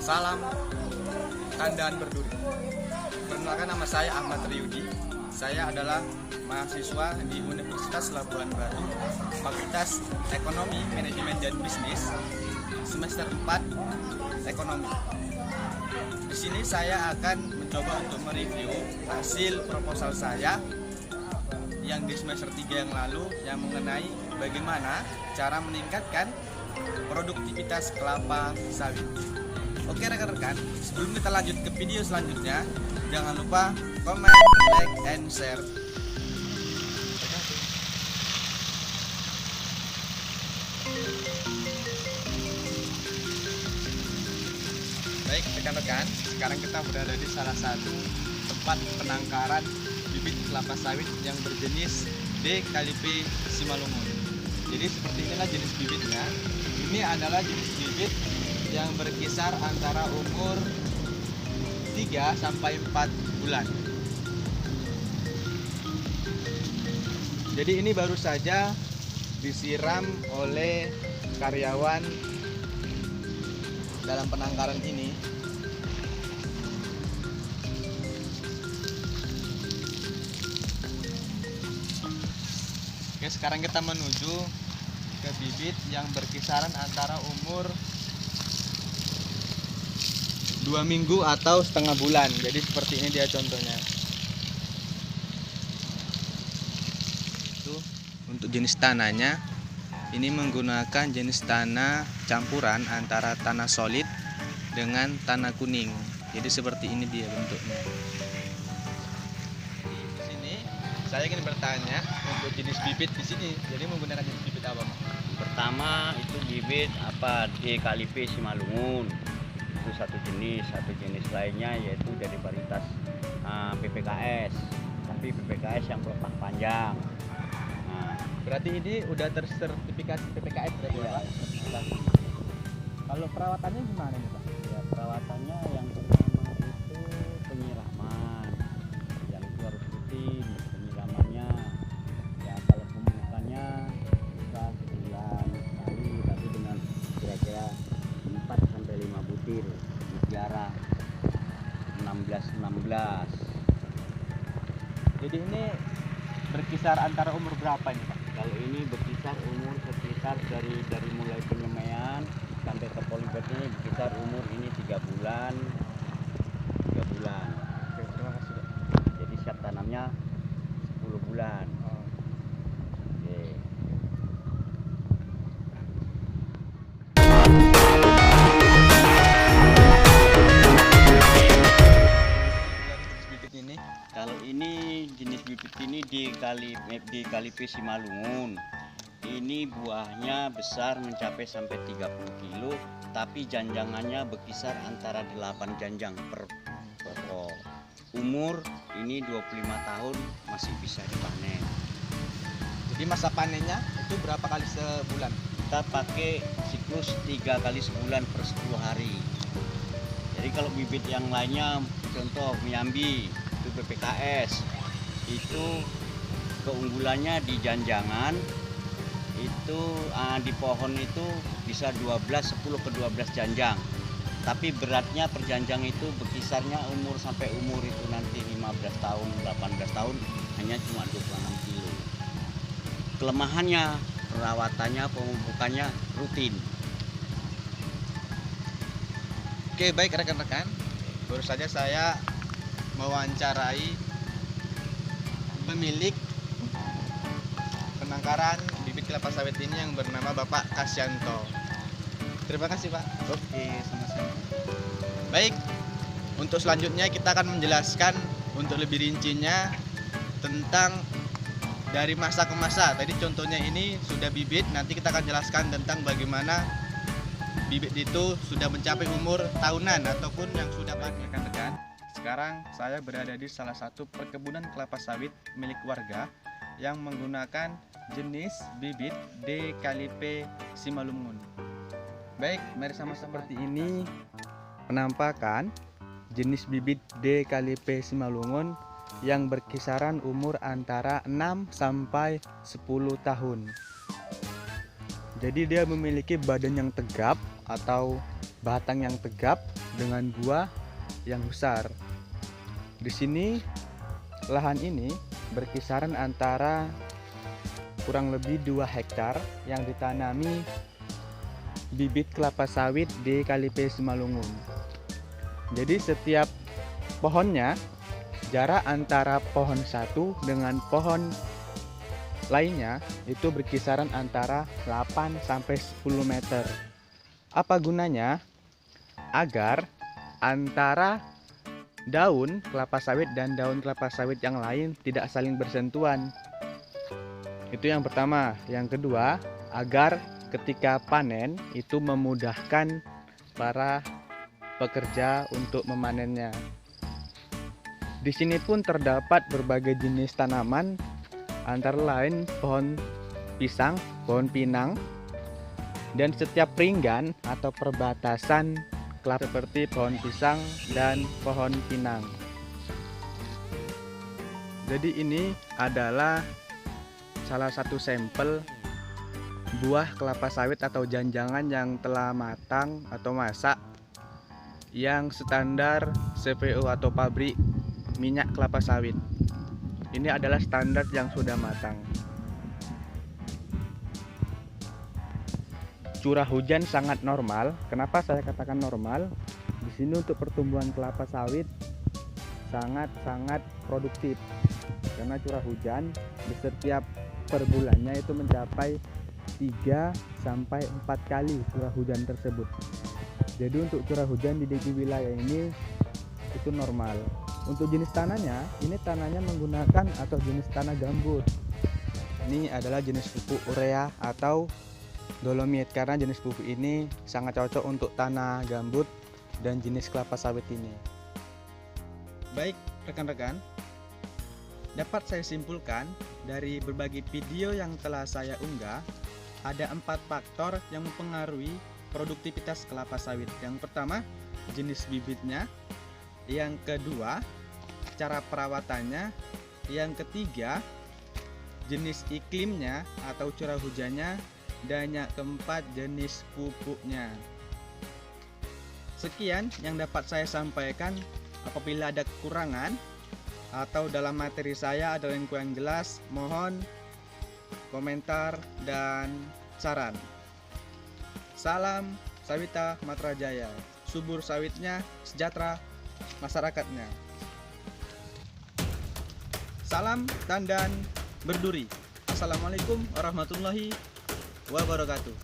Salam Tandaan Berduri. Perkenalkan, nama saya Ahmad Riyudi. Saya adalah mahasiswa di Universitas Labuan Batu, Fakultas Ekonomi, Manajemen dan Bisnis, semester 4 Ekonomi. Di sini saya akan mencoba untuk mereview hasil proposal saya yang di semester 3 yang lalu, yang mengenai bagaimana cara meningkatkan produktivitas kelapa sawit. Oke rekan-rekan, sebelum kita lanjut ke video selanjutnya, jangan lupa comment, like, and share. Baik rekan-rekan, sekarang kita berada di salah satu tempat penangkaran bibit kelapa sawit yang berjenis D. calipe Simalungun. Jadi seperti inilah jenis bibitnya. Ini adalah jenis bibit yang berkisar antara umur 3 sampai 4 bulan. Jadi ini baru saja disiram oleh karyawan dalam penangkaran ini. Oke, sekarang kita menuju ke bibit yang berkisaran antara umur 2 minggu atau setengah bulan. Jadi seperti ini dia contohnya. Itu untuk jenis tanahnya, ini menggunakan jenis tanah campuran antara tanah solid dengan tanah kuning. Jadi seperti ini dia bentuknya. Di sini saya ingin bertanya untuk jenis bibit di sini. Jadi menggunakan jenis bibit apa, Pak? Pertama itu bibit D. calipe Simalungun. Itu satu jenis lainnya yaitu dari varietas PPKS, tapi PPKS yang pelepah panjang. Berarti ini udah tersertifikasi PPKS berarti ya, Pak? Kalau perawatannya gimana nih, Pak? Ya, perawatannya yang pertama itu penyiraman, yang itu harus rutin penyiramannya. Ya kalau pemupukannya bisa sebulan sekali, tapi dengan kira-kira 4 sampai 5 butir mutiara 16. Jadi ini berkisar antara umur berapa ini, Pak? Kalau ini berkisar umur sekitar dari mulai penyemaian sampai ke polybagnya berkisar umur ini 3 bulan. Oke, terima kasih, Pak. Jadi siap tanamnya 10 bulan. Oke. Bibit ini Kalau ini jenis bibit ini di calipe Simalungun. Ini buahnya besar mencapai sampai 30 kilo, tapi janjangannya berkisar antara 8 janjang per pokok. Umur ini 25 tahun masih bisa dipanen. jadi masa panennya itu berapa kali sebulan? Kita pakai siklus 3 kali sebulan per 10 hari. Jadi kalau bibit yang lainnya, contoh Miambi, itu PPKS, itu keunggulannya di janjangan itu di pohon itu bisa 10 ke 12 janjang, tapi beratnya per janjang itu berkisarnya sampai umur itu nanti 15 tahun 18 tahun hanya cuma 26 kilo. Kelemahannya perawatannya, pemupukannya rutin. Oke, baik rekan-rekan, baru saja saya mewawancarai pemilik penangkaran bibit kelapa sawit ini yang bernama Bapak Kasyanto. Terima kasih, Pak. Oke, sama-sama. Baik, untuk selanjutnya kita akan menjelaskan untuk lebih rincinya tentang dari masa ke masa. Tadi contohnya ini sudah bibit, nanti kita akan jelaskan tentang bagaimana bibit itu sudah mencapai umur tahunan ataupun yang sudah panen. Rekan-rekan, sekarang saya berada di salah satu perkebunan kelapa sawit milik warga yang menggunakan jenis bibit D. calipe Simalungun. Baik, mari sama-sama. Seperti ini penampakan jenis bibit D. calipe Simalungun yang berkisaran umur antara 6 sampai 10 tahun. Jadi dia memiliki badan yang tegap atau batang yang tegap dengan buah yang besar. Di sini lahan ini berkisaran antara kurang lebih 2 hektar yang ditanami bibit kelapa sawit di Kalipe Simalungun. Jadi setiap pohonnya jarak antara pohon satu dengan pohon lainnya itu berkisaran antara 8 sampai 10 meter. Apa gunanya? Agar antara daun kelapa sawit dan daun kelapa sawit yang lain tidak saling bersentuhan. Itu yang pertama. Yang kedua, agar ketika panen itu memudahkan para pekerja untuk memanennya. Di sini pun terdapat berbagai jenis tanaman, antara lain pohon pisang, pohon pinang, dan setiap ringgan atau perbatasan kelapa seperti pohon pisang dan pohon pinang. Jadi ini adalah salah satu sampel buah kelapa sawit atau janjangan yang telah matang atau masak yang standar CPO atau pabrik minyak kelapa sawit. Ini adalah standar yang sudah matang. Curah hujan sangat normal. Kenapa saya katakan normal? Di sini untuk pertumbuhan kelapa sawit sangat produktif. Karena curah hujan di setiap per bulannya itu mencapai 3 sampai 4 kali curah hujan tersebut. Jadi untuk curah hujan di wilayah ini itu normal. Untuk jenis tanahnya, ini tanahnya menggunakan atau jenis tanah gambut. Ini adalah jenis pupuk urea atau dolomit, karena jenis pupuk ini sangat cocok untuk tanah gambut dan jenis kelapa sawit ini. Baik rekan-rekan, dapat saya simpulkan dari berbagai video yang telah saya unggah, ada 4 faktor yang mempengaruhi produktivitas kelapa sawit. Yang pertama, jenis bibitnya. Yang kedua, cara perawatannya. Yang ketiga, jenis iklimnya atau curah hujannya. Dan yang keempat, jenis pupuknya. Sekian yang dapat saya sampaikan. Apabila ada kekurangan atau dalam materi saya ada yang kurang jelas, mohon komentar dan saran. Salam Sawita Matrajaya, subur sawitnya, sejahtera masyarakatnya. Salam tandan berduri. Assalamualaikum warahmatullahi wabarakatuh.